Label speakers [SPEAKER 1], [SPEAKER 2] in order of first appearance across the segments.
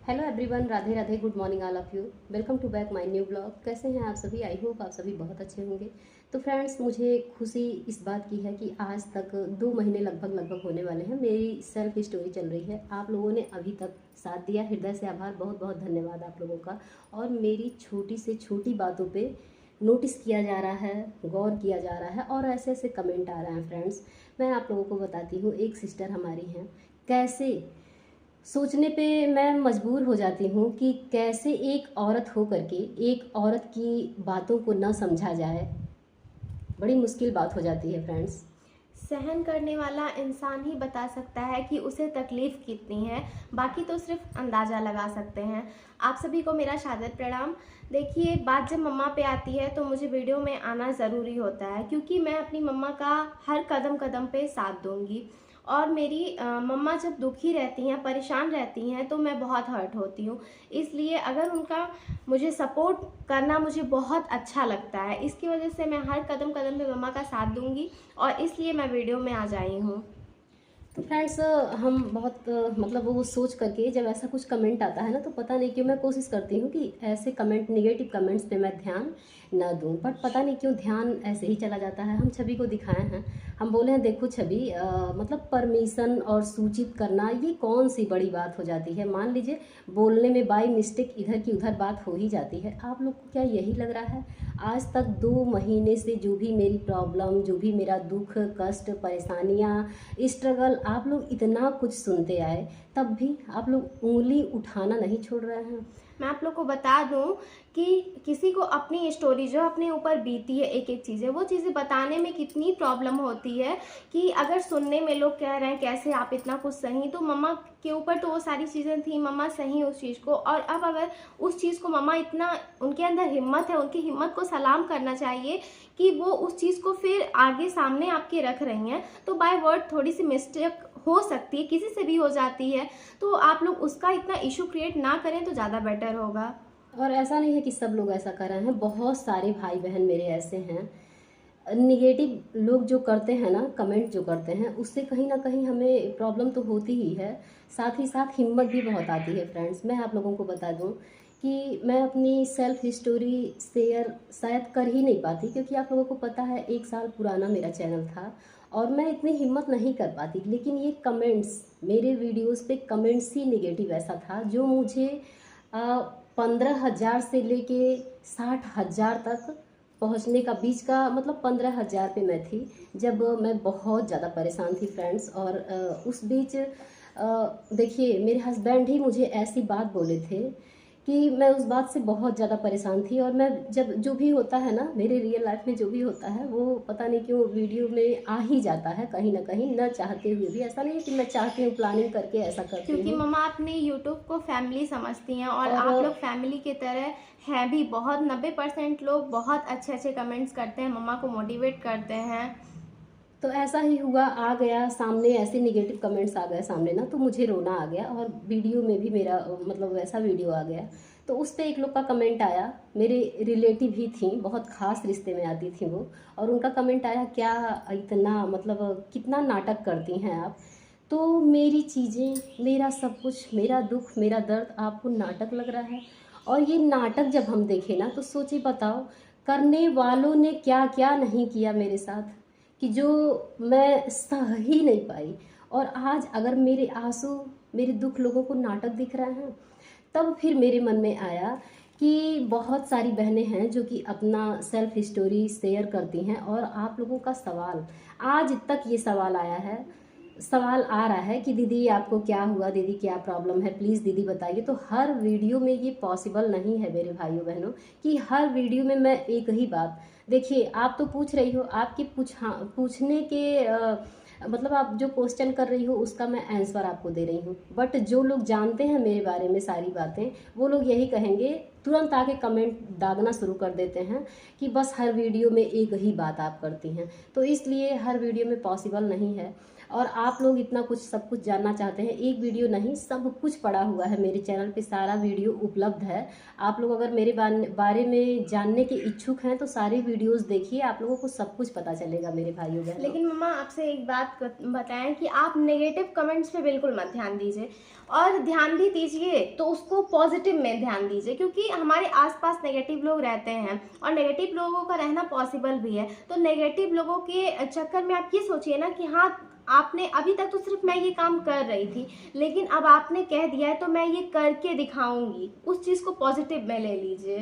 [SPEAKER 1] Hello everyone, Radhe Radhe, good morning all of you. Welcome to back my new blog. कैसे हैं आप सभी? I hope आप सभी बहुत अच्छे होंगे। तो फ्रेंड्स, मुझे खुशी इस बात की है कि आज तक 2 महीने लगभग होने वाले हैं मेरी सेल्फ स्टोरी चल रही है। आप लोगों ने अभी तक साथ दिया, हृदय से आभार, बहुत बहुत धन्यवाद आप लोगों का। और मेरी छोटी से छोटी बातों पे नोटिस किया जा रहा है, गौर किया जा रहा है और ऐसे ऐसे कमेंट आ रहे हैं। फ्रेंड्स, मैं आप लोगों को बताती हूँ, एक सिस्टर हमारी हैं, कैसे सोचने पे मैं मजबूर हो जाती हूँ कि कैसे एक औरत हो करके एक औरत की बातों को न समझा जाए। बड़ी मुश्किल बात हो जाती है फ्रेंड्स।
[SPEAKER 2] सहन करने वाला इंसान ही बता सकता है कि उसे तकलीफ़ कितनी है, बाकी तो सिर्फ अंदाज़ा लगा सकते हैं। आप सभी को मेरा सादर प्रणाम। देखिए, बात जब मम्मा पे आती है तो मुझे वीडियो में आना ज़रूरी होता है, क्योंकि मैं अपनी मम्मा का हर कदम कदम पे साथ दूंगी। और मेरी मम्मा जब दुखी रहती हैं, परेशान रहती हैं, तो मैं बहुत हर्ट होती हूँ। इसलिए अगर उनका मुझे सपोर्ट करना मुझे बहुत अच्छा लगता है, इसकी वजह से मैं हर कदम कदम पे मम्मा का साथ दूंगी और इसलिए मैं वीडियो में आज आई हूँ।
[SPEAKER 1] तो फ्रेंड्स, हम बहुत मतलब वो सोच करके जब ऐसा कुछ कमेंट आता है ना, तो पता नहीं क्यों मैं कोशिश करती हूँ कि ऐसे कमेंट, नेगेटिव कमेंट्स पे मैं ध्यान ना दूँ, बट पता नहीं क्यों ध्यान ऐसे ही चला जाता है। हम छवि को दिखाए हैं, हम बोले हैं देखो छवि, मतलब परमिशन और सूचित करना ये कौन सी बड़ी बात हो जाती है। मान लीजिए बोलने में बाई मिस्टेक इधर की उधर बात हो ही जाती है। आप लोग को क्या यही लग रहा है? आज तक 2 महीने से जो भी मेरी प्रॉब्लम, जो भी मेरा दुख, कष्ट, परेशानियाँ, स्ट्रगल आप लोग इतना कुछ सुनते आए, तब भी आप लोग उंगली उठाना नहीं छोड़ रहे हैं।
[SPEAKER 2] मैं आप लोग को बता दूं कि किसी को अपनी स्टोरी जो अपने ऊपर बीती है, एक एक चीज़ें, वो चीज़ें बताने में कितनी प्रॉब्लम होती है कि अगर सुनने में लोग कह रहे हैं कैसे आप इतना कुछ सही, तो मम्मा के ऊपर तो वो सारी चीज़ें थी, मम्मा सही उस चीज़ को। और अब अगर उस चीज़ को मम्मा इतना, उनके अंदर हिम्मत है, उनकी हिम्मत को सलाम करना चाहिए कि वो उस चीज़ को फिर आगे सामने आपके रख रही हैं। तो बाय वर्ड थोड़ी सी मिस्टेक हो सकती है, किसी से भी हो जाती है, तो आप लोग उसका इतना इशू क्रिएट ना करें तो ज़्यादा बेटर होगा।
[SPEAKER 1] और ऐसा नहीं है कि सब लोग ऐसा कर रहे हैं, बहुत सारे भाई बहन मेरे ऐसे हैं। निगेटिव लोग जो करते हैं ना, कमेंट जो करते हैं, उससे कहीं ना कहीं हमें प्रॉब्लम तो होती ही है, साथ ही साथ हिम्मत भी बहुत आती है। फ्रेंड्स, मैं आप लोगों को बता दूं कि मैं अपनी सेल्फ स्टोरी शेयर शायद कर ही नहीं पाती, क्योंकि आप लोगों को पता है 1 साल पुराना मेरा चैनल था और मैं इतनी हिम्मत नहीं कर पाती। लेकिन ये कमेंट्स, मेरे वीडियोस पे कमेंट्स ही निगेटिव ऐसा था जो मुझे 15,000 से लेके 60,000 तक पहुंचने का बीच का, मतलब 15,000 पे मैं थी जब मैं बहुत ज़्यादा परेशान थी फ्रेंड्स। और उस बीच देखिए, मेरे हस्बैंड ही मुझे ऐसी बात बोले थे कि मैं उस बात से बहुत ज़्यादा परेशान थी। और मैं जब जो भी होता है ना मेरे रियल लाइफ में, जो भी होता है वो पता नहीं क्यों वीडियो में आ ही जाता है कहीं ना कहीं, न चाहते हुए भी। ऐसा नहीं है कि मैं चाहती हूँ, प्लानिंग करके ऐसा करती
[SPEAKER 2] क्योंकि
[SPEAKER 1] हूँ।
[SPEAKER 2] मम्मा अपने यूट्यूब को फैमिली समझती हैं और
[SPEAKER 1] और
[SPEAKER 2] आप लोग फैमिली की तरह हैं भी। बहुत 90% लोग बहुत अच्छे अच्छे कमेंट्स करते हैं, मम्मा को मोटिवेट करते हैं।
[SPEAKER 1] तो ऐसा ही हुआ, आ गया सामने, ऐसे निगेटिव कमेंट्स आ गए सामने ना, तो मुझे रोना आ गया। और वीडियो में भी मेरा मतलब वैसा वीडियो आ गया। तो उस पर एक लोग का कमेंट आया, मेरे रिलेटिव ही थी, बहुत खास रिश्ते में आती थी वो। और उनका कमेंट आया, क्या इतना मतलब कितना नाटक करती हैं आप। तो मेरी चीज़ें, मेरा सब कुछ, मेरा दुख, मेरा दर्द आपको नाटक लग रहा है। और ये नाटक जब हम देखें ना, तो सोचिए, बताओ करने वालों ने क्या क्या नहीं किया मेरे साथ कि जो मैं सह ही नहीं पाई। और आज अगर मेरे आंसू, मेरे दुख लोगों को नाटक दिख रहे हैं, तब फिर मेरे मन में आया कि बहुत सारी बहनें हैं जो कि अपना सेल्फ स्टोरी शेयर करती हैं। और आप लोगों का सवाल, आज तक ये सवाल आया है, सवाल आ रहा है कि दीदी आपको क्या हुआ, दीदी क्या प्रॉब्लम है, प्लीज़ दीदी बताइए। तो हर वीडियो में ये पॉसिबल नहीं है मेरे भाइयों बहनों कि हर वीडियो में मैं एक ही बात। देखिए, आप तो पूछ रही हो, आपके पूछने के मतलब आप जो क्वेश्चन कर रही हो उसका मैं आंसर आपको दे रही हूँ। बट जो लोग जानते हैं मेरे बारे में सारी बातें, वो लोग यही कहेंगे, तुरंत आके कमेंट दागना शुरू कर देते हैं कि बस हर वीडियो में एक ही बात आप करती हैं। तो इसलिए हर वीडियो में पॉसिबल नहीं है। और आप लोग इतना कुछ सब कुछ जानना चाहते हैं। एक वीडियो नहीं, सब कुछ पड़ा हुआ है मेरे चैनल पे, सारा वीडियो उपलब्ध है। आप लोग अगर मेरे बारे में जानने के इच्छुक हैं तो सारी वीडियोस देखिए, आप लोगों को सब कुछ पता चलेगा मेरे भाइयों बहनों।
[SPEAKER 2] लेकिन मम्मा आपसे एक बात बताएं कि आप नेगेटिव कमेंट्स पे बिल्कुल मत ध्यान दीजिए, और ध्यान भी दीजिए तो उसको पॉजिटिव में ध्यान दीजिए, क्योंकि हमारे आसपास नेगेटिव लोग रहते हैं और नेगेटिव लोगों का रहना पॉसिबल भी है। तो नेगेटिव लोगों के चक्कर में आप ये सोचिए ना कि हाँ, आपने अभी तक तो सिर्फ मैं ये काम कर रही थी, लेकिन अब आपने कह दिया है तो मैं ये करके दिखाऊंगी, उस चीज़ को पॉजिटिव में ले लीजिए।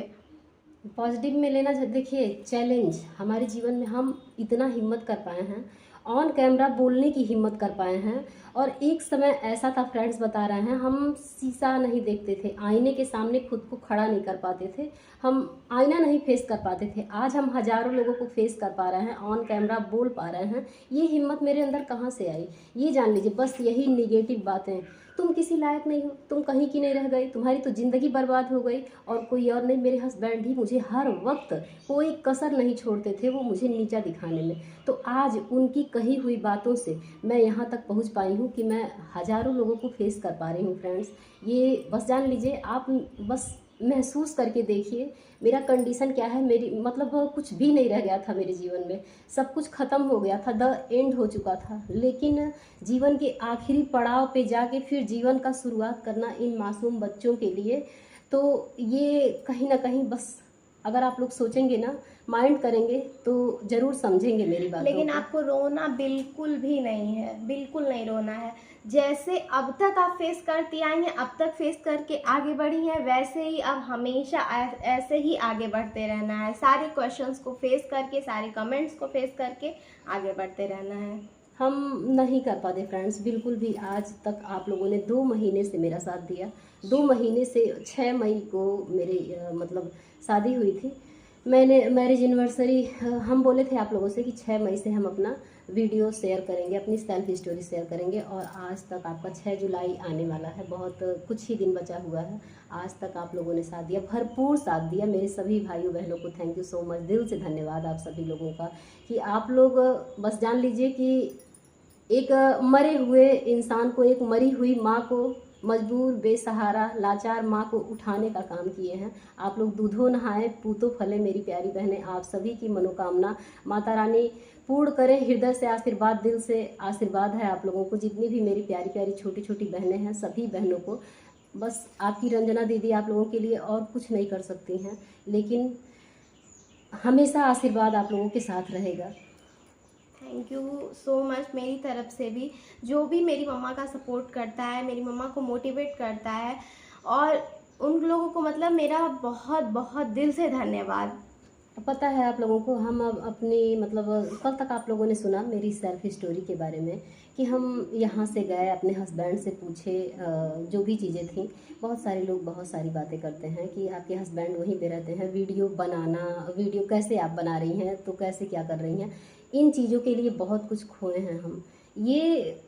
[SPEAKER 1] पॉजिटिव में लेना, देखिए चैलेंज हमारे जीवन में हम इतना हिम्मत कर पाए हैं, ऑन कैमरा बोलने की हिम्मत कर पाए हैं। और एक समय ऐसा था, फ्रेंड्स बता रहे हैं, हम शीशा नहीं देखते थे, आईने के सामने खुद को खड़ा नहीं कर पाते थे, हम आईना नहीं फेस कर पाते थे। आज हम हजारों लोगों को फेस कर पा रहे हैं, ऑन कैमरा बोल पा रहे हैं। ये हिम्मत मेरे अंदर कहाँ से आई, ये जान लीजिए। बस यही निगेटिव बातें, तुम किसी लायक नहीं हो, तुम कहीं की नहीं रह गई, तुम्हारी तो ज़िंदगी बर्बाद हो गई, और कोई और नहीं। मेरे हस्बैंड ही मुझे हर वक्त कोई कसर नहीं छोड़ते थे वो मुझे नीचा दिखाने में। तो आज उनकी कही हुई बातों से मैं यहाँ तक पहुँच पाई हूँ कि मैं हज़ारों लोगों को फेस कर पा रही हूँ। फ्रेंड्स, ये बस जान लीजिए, आप बस महसूस करके देखिए मेरा कंडीशन क्या है। मेरी मतलब कुछ भी नहीं रह गया था मेरे जीवन में, सब कुछ ख़त्म हो गया था, द एंड हो चुका था। लेकिन जीवन के आखिरी पड़ाव पे जाके फिर जीवन का शुरुआत करना इन मासूम बच्चों के लिए, तो ये कहीं ना कहीं बस अगर आप लोग सोचेंगे ना, माइंड करेंगे तो ज़रूर समझेंगे मेरी बात।
[SPEAKER 2] लेकिन आपको रोना बिल्कुल भी नहीं है, बिल्कुल नहीं रोना है। जैसे अब तक आप फेस करती आई हैं, अब तक फेस करके आगे बढ़ी हैं, वैसे ही अब हमेशा ऐसे ही आगे बढ़ते रहना है। सारे क्वेश्चंस को फेस करके, सारे कमेंट्स को फेस करके आगे बढ़ते रहना है।
[SPEAKER 1] हम नहीं कर पाते फ्रेंड्स, बिल्कुल भी। आज तक आप लोगों ने 2 महीने से मेरा साथ दिया। 2 महीने से 6 मई को मेरी मतलब शादी हुई थी। मैंने मैरिज एनिवर्सरी हम बोले थे आप लोगों से कि 6 मई से हम अपना वीडियो शेयर करेंगे, अपनी सेल्फ स्टोरी शेयर करेंगे, और आज तक आपका 6 जुलाई आने वाला है, बहुत कुछ ही दिन बचा हुआ है। आज तक आप लोगों ने साथ दिया, भरपूर साथ दिया। मेरे सभी भाइयों बहनों को थैंक यू सो मच, दिल से धन्यवाद आप सभी लोगों का, कि आप लोग बस जान लीजिए कि एक मरे हुए इंसान को, एक मरी हुई माँ को, मजबूर बेसहारा लाचार माँ को उठाने का काम किए हैं आप लोग। दूधो नहाए पूतो फले, मेरी प्यारी बहनें, आप सभी की मनोकामना माता रानी पूर्ण करें। हृदय से आशीर्वाद, दिल से आशीर्वाद है आप लोगों को। जितनी भी मेरी प्यारी प्यारी छोटी छोटी बहनें हैं, सभी बहनों को बस आपकी रंजना दीदी आप लोगों के लिए और कुछ नहीं कर सकती हैं, लेकिन हमेशा आशीर्वाद आप लोगों के साथ रहेगा।
[SPEAKER 2] थैंक यू सो मच मेरी तरफ से भी। जो भी मेरी मम्मा का सपोर्ट करता है, मेरी मम्मा को मोटिवेट करता है, और उन लोगों को मतलब मेरा बहुत बहुत दिल से धन्यवाद।
[SPEAKER 1] पता है आप लोगों को, हम अब अपनी मतलब कल तक आप लोगों ने सुना मेरी सेल्फ स्टोरी के बारे में कि हम यहाँ से गए, अपने हस्बैंड से पूछे जो भी चीज़ें थी। बहुत सारे लोग बहुत सारी बातें करते हैं कि आपके हस्बैंड वहीं पे रहते हैं, वीडियो कैसे आप बना रही हैं, तो कैसे क्या कर रही हैं। इन चीज़ों के लिए बहुत कुछ खोए हैं हम। ये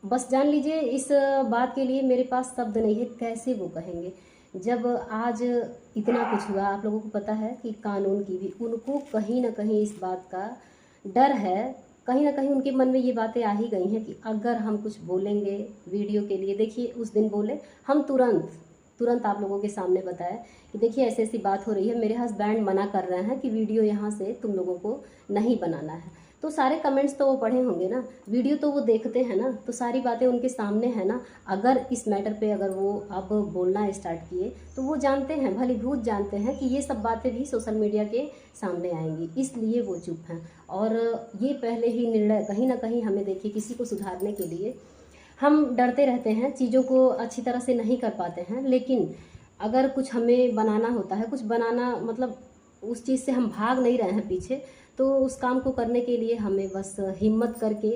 [SPEAKER 1] बस जान लीजिए, इस बात के लिए मेरे पास शब्द नहीं है, कैसे वो कहेंगे। जब आज इतना कुछ हुआ, आप लोगों को पता है कि कानून की भी उनको कहीं ना कहीं इस बात का डर है, कहीं ना कहीं उनके मन में ये बातें आ ही गई हैं कि अगर हम कुछ बोलेंगे वीडियो के लिए। देखिए उस दिन बोले हम, तुरंत आप लोगों के सामने बताया कि देखिए ऐसी ऐसी बात हो रही है, मेरे हस्बैंड मना कर रहे हैं कि वीडियो यहाँ से तुम लोगों को नहीं बनाना है। तो सारे कमेंट्स तो वो पढ़े होंगे ना, वीडियो तो वो देखते हैं ना, तो सारी बातें उनके सामने है ना। अगर इस मैटर पे अगर वो अब बोलना स्टार्ट किए तो वो जानते हैं, भली भूत जानते हैं कि ये सब बातें भी सोशल मीडिया के सामने आएंगी, इसलिए वो चुप हैं। और ये पहले ही निर्णय कहीं ना कहीं हमें, देखिए किसी को सुधारने के लिए हम डरते रहते हैं, चीज़ों को अच्छी तरह से नहीं कर पाते हैं, लेकिन अगर कुछ हमें बनाना होता है, कुछ बनाना मतलब उस चीज़ से हम भाग नहीं रहे हैं पीछे, तो उस काम को करने के लिए हमें बस हिम्मत करके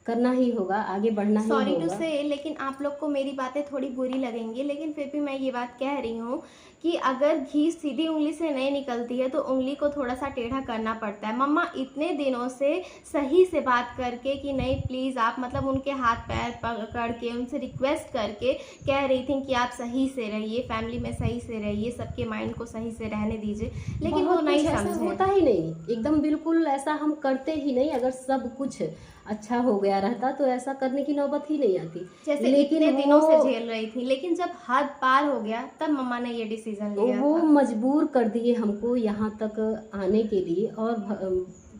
[SPEAKER 1] करना ही होगा, आगे बढ़ना ही होगा।
[SPEAKER 2] सॉरी टू से, लेकिन आप लोग को मेरी बातें थोड़ी बुरी लगेंगी, लेकिन फिर भी मैं ये बात कह रही हूँ कि अगर घी सीधी उंगली से नहीं निकलती है तो उंगली को थोड़ा सा टेढ़ा करना पड़ता है। मम्मा इतने दिनों से सही से बात करके कि नहीं प्लीज़ आप, मतलब उनके हाथ पैर पकड़ के, उनसे रिक्वेस्ट करके कह रही थी कि आप सही से रहिए, फैमिली में सही से रहिए, सबके माइंड को सही से रहने दीजिए, लेकिन वो नहीं समझे।
[SPEAKER 1] होता ही नहीं, एकदम बिल्कुल ऐसा हम करते ही नहीं। अगर सब कुछ अच्छा हो गया रहता तो ऐसा करने की नौबत ही नहीं आती।
[SPEAKER 2] जैसे
[SPEAKER 1] लेकिन
[SPEAKER 2] इतने दिनों से
[SPEAKER 1] वो
[SPEAKER 2] झेल रही थी, लेकिन जब हद पार हो गया तब मम्मा ने ये डिसीजन
[SPEAKER 1] तो
[SPEAKER 2] लिया
[SPEAKER 1] वो
[SPEAKER 2] था।
[SPEAKER 1] मजबूर कर दिए हमको यहाँ तक आने के लिए। और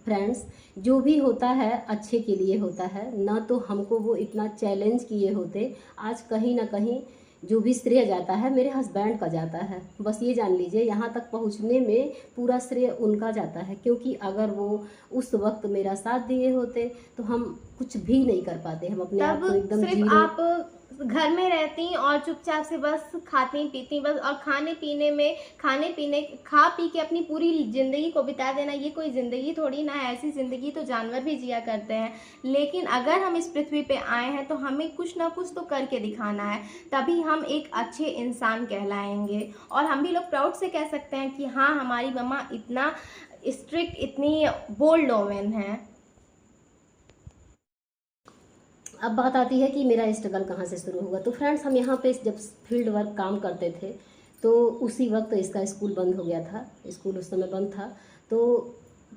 [SPEAKER 1] फ्रेंड्स, जो भी होता है अच्छे के लिए होता है, ना तो हमको वो इतना चैलेंज किए होते। आज कहीं ना कहीं जो भी श्रेय जाता है मेरे हस्बैंड का जाता है, बस ये जान लीजिए। यहाँ तक पहुँचने में पूरा श्रेय उनका जाता है, क्योंकि अगर वो उस वक्त मेरा साथ दिए होते तो हम कुछ भी नहीं कर पाते। हम अपने आप
[SPEAKER 2] तब
[SPEAKER 1] को एकदम
[SPEAKER 2] सिर्फ
[SPEAKER 1] जीरो।
[SPEAKER 2] आप घर में रहती और चुपचाप से बस खाती पीती बस, और खाने पीने खा पी के अपनी पूरी जिंदगी को बिता देना, ये कोई जिंदगी थोड़ी ना है। ऐसी जिंदगी तो जानवर भी जिया करते हैं। लेकिन अगर हम इस पृथ्वी पे आए हैं तो हमें कुछ ना कुछ तो करके दिखाना है, तभी हम एक अच्छे इंसान कहलाएंगे। और हम भी लोग प्राउड से कह सकते हैं कि हाँ, हमारी मम्मा इतना स्ट्रिक्ट, इतनी बोल्ड वोमेन है।
[SPEAKER 1] अब बात आती है कि मेरा स्ट्रगल कहाँ से शुरू हुआ। तो फ्रेंड्स, हम यहाँ पे जब फील्ड वर्क काम करते थे तो उसी वक्त इसका स्कूल बंद हो गया था। स्कूल उस समय बंद था। तो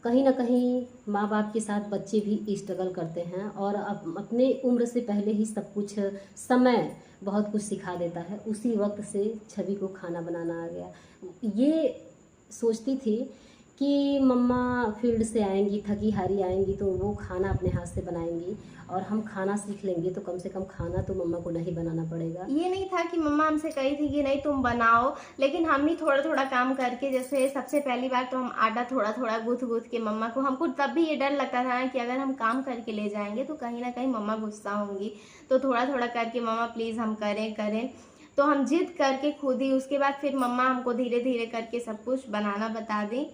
[SPEAKER 1] कहीं ना कहीं माँ बाप के साथ बच्चे भी स्ट्रगल करते हैं, और अपने उम्र से पहले ही सब कुछ, समय बहुत कुछ सिखा देता है। उसी वक्त से छवि को खाना बनाना आ गया। ये सोचती थी कि मम्मा फील्ड से आएंगी, थकी हारी आएंगी, तो वो खाना अपने हाथ से बनाएंगी और हम खाना सीख लेंगे, तो कम से कम खाना तो मम्मा को नहीं बनाना पड़ेगा।
[SPEAKER 2] ये नहीं था कि मम्मा हमसे कही थी कि नहीं तुम बनाओ, लेकिन हम ही थोड़ा थोड़ा काम करके, जैसे सबसे पहली बार तो हम आटा थोड़ा थोड़ा गूंथ गूंथ के मम्मा को, हमको तब भी ये डर लगता था ना कि अगर हम काम करके ले जाएंगे तो कहीं ना कहीं मम्मा गुस्सा होंगी, तो थोड़ा थोड़ा करके मम्मा प्लीज़ हम करें। तो हम जिद करके खुद ही, उसके बाद फिर मम्मा हमको धीरे धीरे करके सब कुछ बनाना बता दी।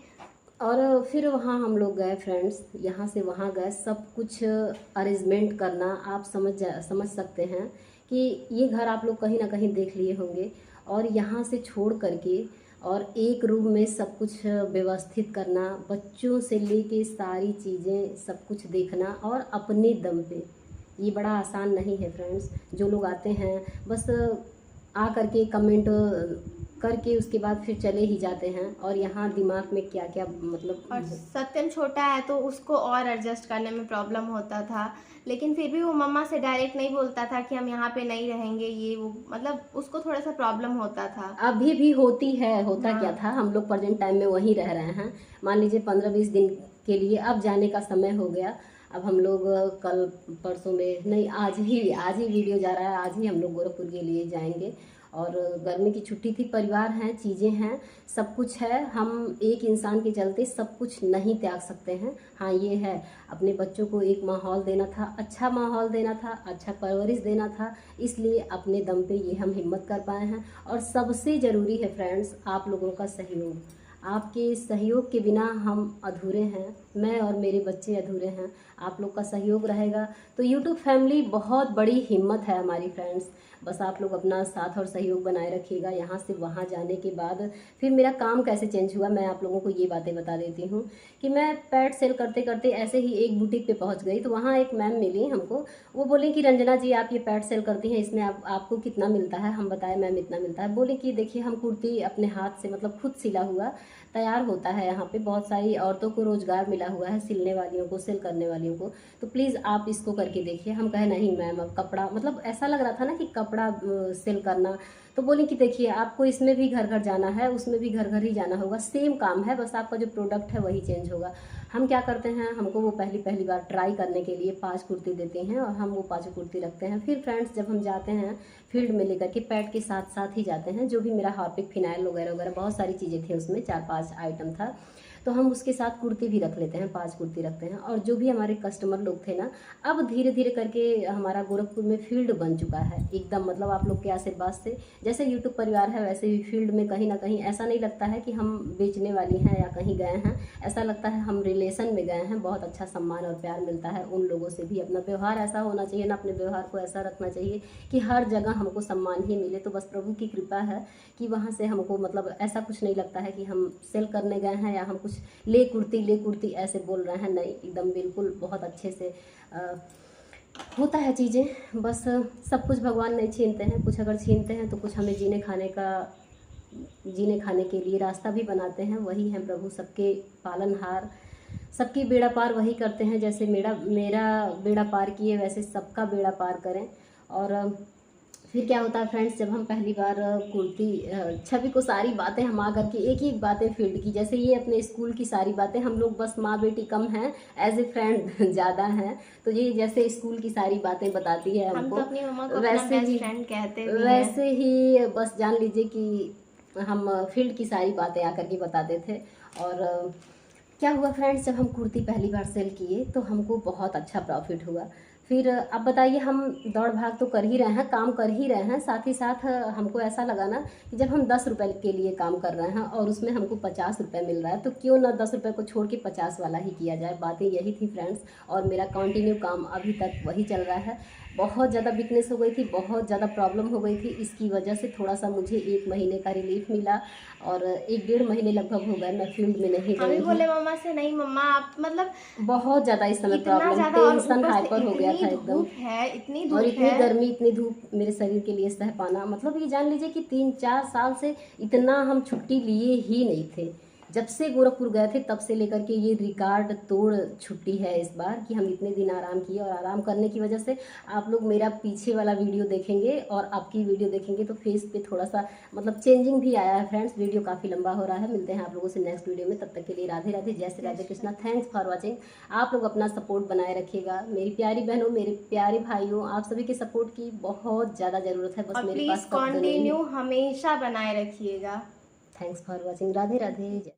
[SPEAKER 1] और फिर वहाँ हम लोग गए फ्रेंड्स, यहाँ से वहाँ गए, सब कुछ अरेंजमेंट करना। आप समझ सकते हैं कि ये घर आप लोग कहीं ना कहीं देख लिए होंगे, और यहाँ से छोड़ करके और एक रूम में सब कुछ व्यवस्थित करना, बच्चों से लेके सारी चीज़ें सब कुछ देखना, और अपने दम पे, ये बड़ा आसान नहीं है फ्रेंड्स। जो लोग आते हैं बस आ करके कमेंट करके उसके बाद फिर चले ही जाते हैं, और यहाँ दिमाग में क्या क्या मतलब।
[SPEAKER 2] और सत्यम छोटा है तो उसको और एडजस्ट करने में प्रॉब्लम होता था, लेकिन फिर भी वो मम्मा से डायरेक्ट नहीं बोलता था कि हम यहाँ पे नहीं रहेंगे, ये वो, मतलब उसको थोड़ा सा प्रॉब्लम होता था।
[SPEAKER 1] अभी भी होती है। होता
[SPEAKER 2] हाँ।
[SPEAKER 1] क्या था, हम लोग प्रेजेंट टाइम में वहीं रह रहे हैं, मान लीजिए 15-20 दिन के लिए। अब जाने का समय हो गया। अब हम लोग कल परसों में नहीं, आज ही वीडियो जा रहा है, आज ही हम लोग गोरखपुर के लिए जाएंगे। और गर्मी की छुट्टी थी, परिवार हैं, चीज़ें हैं, सब कुछ है। हम एक इंसान के चलते सब कुछ नहीं त्याग सकते हैं। हाँ, ये है, अपने बच्चों को एक माहौल देना था, अच्छा माहौल देना था, अच्छा परवरिश देना था, इसलिए अपने दम पे ये हम हिम्मत कर पाए हैं। और सबसे ज़रूरी है फ्रेंड्स, आप लोगों का सहयोग। आपके सहयोग के बिना हम अधूरे हैं, मैं और मेरे बच्चे अधूरे हैं। आप लोग का सहयोग रहेगा तो यूट्यूब फैमिली बहुत बड़ी हिम्मत है हमारी फ्रेंड्स। बस आप लोग अपना साथ और सहयोग बनाए रखिएगा। यहाँ से वहाँ जाने के बाद फिर मेरा काम कैसे चेंज हुआ, मैं आप लोगों को ये बातें बता देती हूँ कि मैं पैड सेल करते करते ऐसे ही एक बुटीक पे पहुँच गई। तो वहाँ एक मैम मिली हमको, वो बोली कि रंजना जी, आप ये पैड सेल करती हैं, इसमें आपको कितना मिलता है? हम बताए मैम इतना मिलता है। बोले कि देखिए, हम कुर्ती अपने हाथ से, मतलब खुद सिला हुआ तैयार होता है, यहाँ पे बहुत सारी औरतों को रोज़गार मिला हुआ है, सिलने वालियों को, सेल करने वालियों को, तो प्लीज़ आप इसको करके देखिए। हम कहे नहीं मैम, अब कपड़ा, मतलब ऐसा लग रहा था ना कि कपड़ा सेल करना। तो बोली कि देखिए, आपको इसमें भी घर घर जाना है, उसमें भी घर घर ही जाना होगा, सेम काम है, बस आपका जो प्रोडक्ट है वही चेंज होगा। हम क्या करते हैं, हमको वो पहली बार ट्राई करने के लिए 5 कुर्ती देते हैं, और हम वो 5 कुर्ती रखते हैं। फिर फ्रेंड्स, जब हम जाते हैं फील्ड में लेकर के, पैड के साथ साथ ही जाते हैं, जो भी मेरा हार्पिक, फिनाइल वगैरह वगैरह बहुत सारी चीज़ें थी उसमें, 4-5 आइटम था, तो हम उसके साथ कुर्ती भी रख लेते हैं, 5 कुर्ती रखते हैं। और जो भी हमारे कस्टमर लोग थे ना, अब धीरे धीरे करके हमारा गोरखपुर में फील्ड बन चुका है एकदम, मतलब आप लोग के आशीर्वाद से, जैसे यूट्यूब परिवार है वैसे ही फील्ड में कहीं ना कहीं ऐसा नहीं लगता है कि हम बेचने वाली हैं या कहीं गए हैं, ऐसा लगता है हम रिलेशन में गए हैं। बहुत अच्छा सम्मान और प्यार मिलता है उन लोगों से भी। अपना व्यवहार ऐसा होना चाहिए ना, अपने व्यवहार को ऐसा रखना चाहिए कि हर जगह हमको सम्मान ही मिले। तो बस प्रभु की कृपा है कि वहाँ से हमको, मतलब ऐसा कुछ नहीं लगता है कि हम सेल करने गए हैं या हम कुछ ले कुर्ती ऐसे बोल रहे हैं, नहीं, एकदम बिल्कुल बहुत अच्छे से होता है चीज़ें। बस सब कुछ भगवान नहीं छीनते हैं, कुछ अगर छीनते हैं तो कुछ हमें जीने खाने के लिए रास्ता भी बनाते हैं, वही हैं प्रभु, सबके पालनहार। सबकी बेड़ा पार वही करते हैं, जैसे मेरा मेरा बेड़ा पार किए वैसे सबका बेड़ा पार करें। और फिर क्या होता है फ्रेंड्स, जब हम पहली बार कुर्ती छवि को सारी बातें हम आकर के एक एक बातें फील्ड की, जैसे ये अपने स्कूल की सारी बातें, हम लोग बस माँ बेटी कम हैं, एज ए फ्रेंड ज़्यादा हैं, तो ये जैसे स्कूल की सारी बातें बताती है
[SPEAKER 2] हम
[SPEAKER 1] हमको,
[SPEAKER 2] तो अपनी मम्मा को अपना
[SPEAKER 1] वैसे
[SPEAKER 2] बेस्ट
[SPEAKER 1] ही
[SPEAKER 2] फ्रेंड कहते भी हैं।
[SPEAKER 1] वैसे ही बस जान लीजिए कि हम फील्ड की सारी बातें आकर के बताते थे। और क्या हुआ फ्रेंड्स, जब हम कुर्ती पहली बार सेल किए तो हमको बहुत अच्छा प्रॉफिट हुआ। फिर अब बताइए, हम दौड़ भाग तो कर ही रहे हैं, काम कर ही रहे हैं, साथ ही साथ हमको ऐसा लगा ना कि जब हम 10 रुपये के लिए काम कर रहे हैं और उसमें हमको 50 रुपये मिल रहा है, तो क्यों ना 10 रुपये को छोड़ के 50 वाला ही किया जाए। बातें यही थी फ्रेंड्स, और मेरा कंटिन्यू काम अभी तक वही चल रहा है। बहुत ज़्यादा वीकनेस हो गई थी, बहुत ज़्यादा प्रॉब्लम हो गई थी, इसकी वजह से थोड़ा सा मुझे 1 महीने का रिलीफ मिला, और 1 डेढ़ महीने लगभग हो गए मैं फील्ड में नहीं
[SPEAKER 2] हम भी
[SPEAKER 1] गई
[SPEAKER 2] बोले
[SPEAKER 1] हूँ।
[SPEAKER 2] मम्मा से, नहीं मम्मा आप मतलब
[SPEAKER 1] बहुत ज़्यादा इस समय
[SPEAKER 2] इतना
[SPEAKER 1] प्रॉब्लम,
[SPEAKER 2] ज़्यादा, और
[SPEAKER 1] टेंशन
[SPEAKER 2] ऊपर से
[SPEAKER 1] हाइपर हो गया था
[SPEAKER 2] इतनी
[SPEAKER 1] एकदम।
[SPEAKER 2] धूप है, इतनी
[SPEAKER 1] और
[SPEAKER 2] धूप
[SPEAKER 1] इतनी
[SPEAKER 2] है।
[SPEAKER 1] गर्मी, इतनी धूप मेरे शरीर के लिए सह पाना, मतलब ये जान लीजिए कि 3-4 साल से इतना हम छुट्टी लिए ही नहीं थे। जब से गोरखपुर गए थे तब से लेकर के ये रिकॉर्ड तोड़ छुट्टी है इस बार, कि हम इतने दिन आराम किए। और आराम करने की वजह से आप लोग मेरा पीछे वाला वीडियो देखेंगे और आपकी वीडियो देखेंगे तो फेस पे थोड़ा सा मतलब चेंजिंग भी आया है फ्रेंड्स। वीडियो काफ़ी लंबा हो रहा है, मिलते हैं आप लोगों से नेक्स्ट वीडियो में, तब तक के लिए राधे राधे, जय Shri Radhe Krishna. Thanks for watching. आप लोग अपना सपोर्ट बनाए रखिएगा, मेरी प्यारी बहनों, मेरे प्यारे भाइयों, आप सभी के सपोर्ट की बहुत ज़्यादा ज़रूरत है, बस
[SPEAKER 2] और
[SPEAKER 1] मेरे
[SPEAKER 2] प्लीज़
[SPEAKER 1] पास शब्द नहीं है।
[SPEAKER 2] कंटिन्यू हमेशा बनाए रखिएगा।
[SPEAKER 1] Thanks for watching. Radhe Radhe.